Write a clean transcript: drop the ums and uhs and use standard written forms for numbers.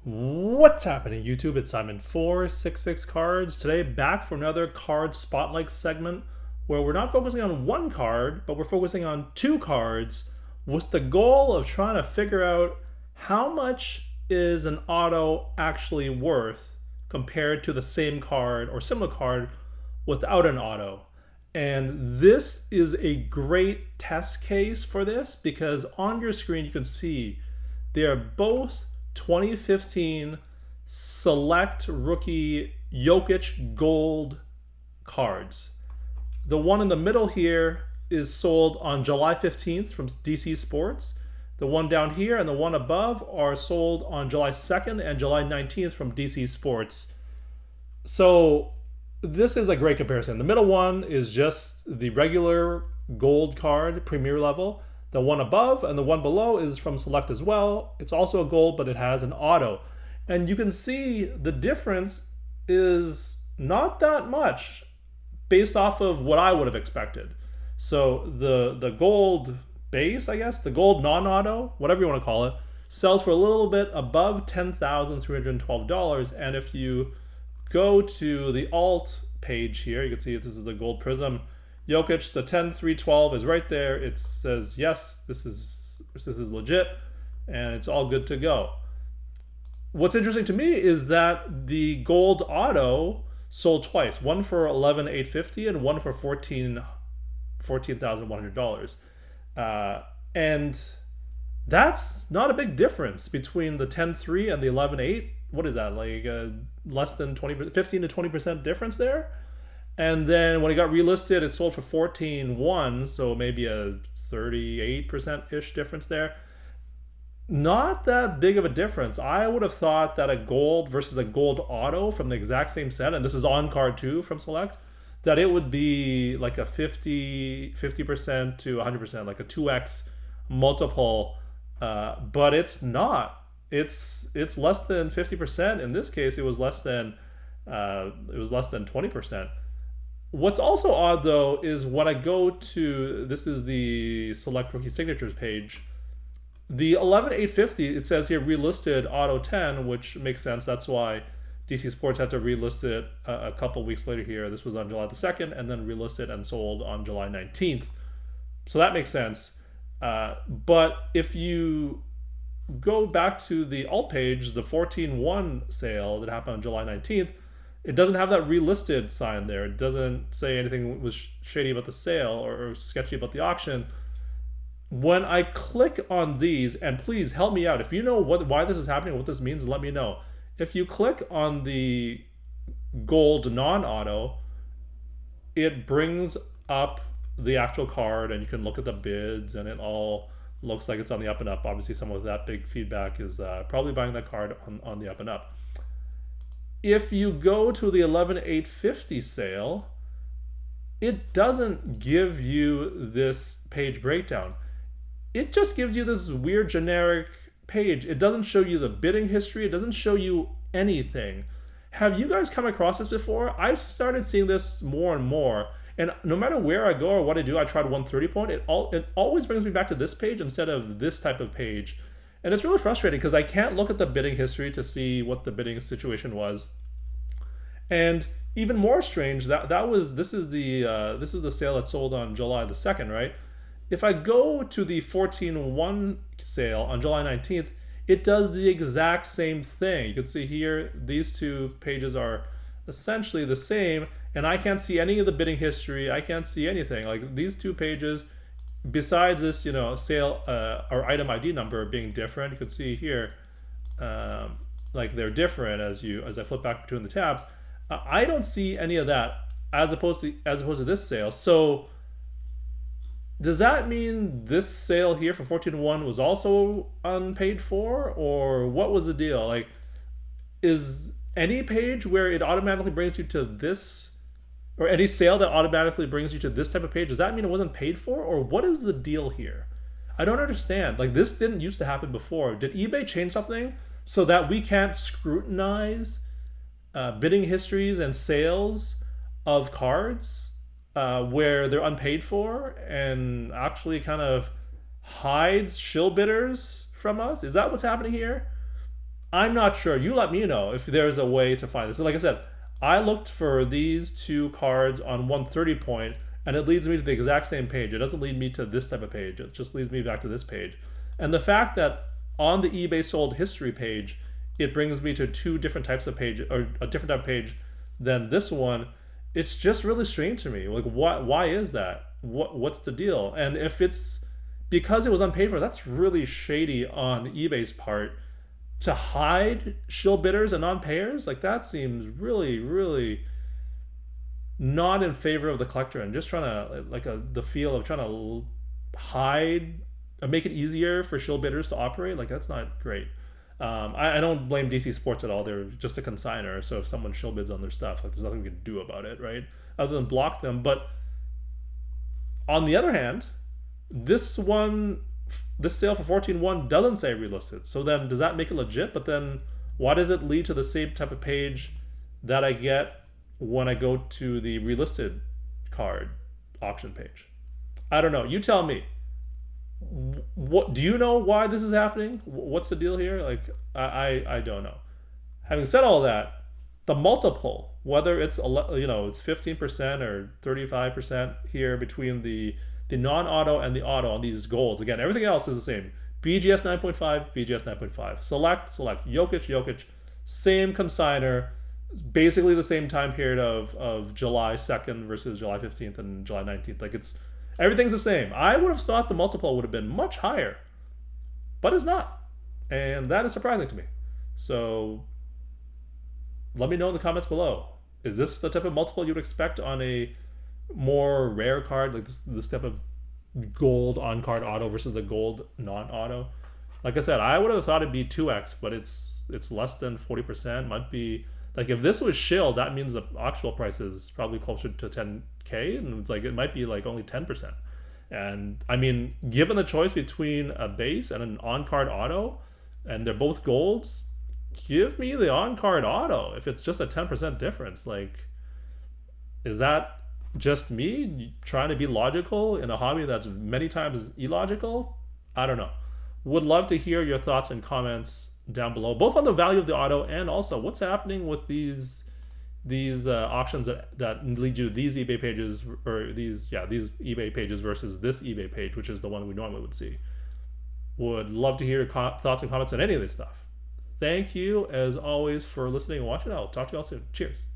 What's happening, YouTube? It's Simon466cards. Today, back for another card spotlight segment where we're not focusing on one card, but we're focusing on two cards with the goal of trying to figure out how much is an auto actually worth compared to the same card or similar card without an auto. And this is a great test case for this because on your screen you can see they are both 2015 select rookie Jokic gold cards. The one in the middle here is sold on July 15th from DC Sports. The one down here and the one above are sold on July 2nd and July 19th from DC Sports. So this is a great comparison. The middle one is just the regular gold card, premier level. The one above and the one below is from Select as well. It's also a gold, but it has an auto. And you can see the difference is not that much based off of what I would have expected. So the gold base, I guess, the gold non-auto, whatever you want to call it, sells for a little bit above $10,312. And if you go to the alt page here, you can see this is the gold prism. Jokic, the 10-3-12 is right there. It says, yes, this is legit, and it's all good to go. What's interesting to me is that the gold auto sold twice, one for $11,850 and one for $14,100. And that's not a big difference between the 10-3 and the 11-8. What is that, like less than 15 to 20% difference there? And then when it got relisted, it sold for $14,100, so maybe a 38%-ish difference there. Not that big of a difference. I would have thought that a gold versus a gold auto from the exact same set, and this is on card 2 from Select, that it would be like a 50% to 100%, like a 2x multiple, but it's not. It's less than 50%. In this case, it was less than 20%. What's also odd though is when I go to, this is the Select Rookie Signatures page, the 11,850, it says here relisted auto 10, which makes sense. That's why DC Sports had to relist it a couple weeks later here. This was on July the 2nd and then relisted and sold on July 19th. So that makes sense. But if you go back to the alt page, the 14-1 sale that happened on July 19th, it doesn't have that relisted sign there. It doesn't say anything was shady about the sale or sketchy about the auction. When I click on these, and please help me out. If you know why this is happening, what this means, let me know. If you click on the gold non-auto, it brings up the actual card and you can look at the bids and it all looks like it's on the up and up. Obviously, someone with that big feedback is probably buying that card on the up and up. If you go to the 11,850 sale, it doesn't give you this page breakdown. It just gives you this weird generic page. It doesn't show you the bidding history. It doesn't show you anything. Have you guys come across this before? I've started seeing this more and more. And no matter where I go or what I do, I tried 130 point. It always brings me back to this page instead of this type of page. And it's really frustrating because I can't look at the bidding history to see what the bidding situation was. And even more strange, this is the sale that sold on July the 2nd, right? If I go to the 14-1 sale on July 19th, it does the exact same thing. You can see here, these two pages are essentially the same, and I can't see any of the bidding history. I can't see anything. Like these two pages, besides this, sale or item ID number being different, you can see here, like they're different as I flip back between the tabs. I don't see any of that as opposed to this sale. So does that mean this sale here for 14-1 was also unpaid for, or what was the deal? Like, is any page where it automatically brings you to this, or any sale that automatically brings you to this type of page, does that mean it wasn't paid for, or what is the deal here? I don't understand. Like, this didn't used to happen before. Did eBay change something so that we can't scrutinize bidding histories and sales of cards where they're unpaid for and actually kind of hides shill bidders from us? Is that what's happening here? I'm not sure. You let me know if there's a way to find this. Like I said, I looked for these two cards on 130 point, and it leads me to the exact same page. It doesn't lead me to this type of page. It just leads me back to this page. And the fact that on the eBay sold history page, it brings me to two different types of pages, or a different type of page than this one, it's just really strange to me. Like, why is that? What's the deal? And if it's because it was unpaid for, that's really shady on eBay's part to hide shill bidders and non-payers. Like, that seems really, really not in favor of the collector, and just trying to the feel of trying to hide and make it easier for shill bidders to operate. Like, that's not great. I don't blame DC Sports at all. They're just a consigner, so if someone shill bids on their stuff, like, there's nothing we can do about it, right? Other than block them. But on the other hand, this sale for 14.1 doesn't say relisted. So then, does that make it legit? But then, why does it lead to the same type of page that I get when I go to the relisted card auction page? I don't know. You tell me. What do you know why this is happening? What's the deal here? Like, I don't know. Having said all that, the multiple, whether it's it's 15% or 35% here between the non-auto and the auto on these golds. Again, everything else is the same. BGS 9.5, BGS 9.5. Select. Jokic. Same consigner. Basically the same time period of July 2nd versus July 15th and July 19th. Like, everything's the same. I would have thought the multiple would have been much higher, but it's not. And that is surprising to me. So let me know in the comments below. Is this the type of multiple you'd expect on a more rare card, like this type of gold on-card auto versus a gold non-auto? Like I said, I would have thought it'd be 2x, but it's less than 40%. Might be, like, if this was shilled, that means the actual price is probably closer to 10K, and it's like, it might be like only 10%. And I mean, given the choice between a base and an on-card auto, and they're both golds, give me the on-card auto if it's just a 10% difference. Like, is that just me trying to be logical in a hobby that's many times illogical? I don't know. Would love to hear your thoughts and comments down below, both on the value of the auto and also what's happening with these auctions that lead you to these eBay pages, or these eBay pages versus this eBay page, which is the one we normally would see. Would love to hear your thoughts and comments on any of this stuff. Thank you as always for listening and watching. I'll talk to you all soon. Cheers.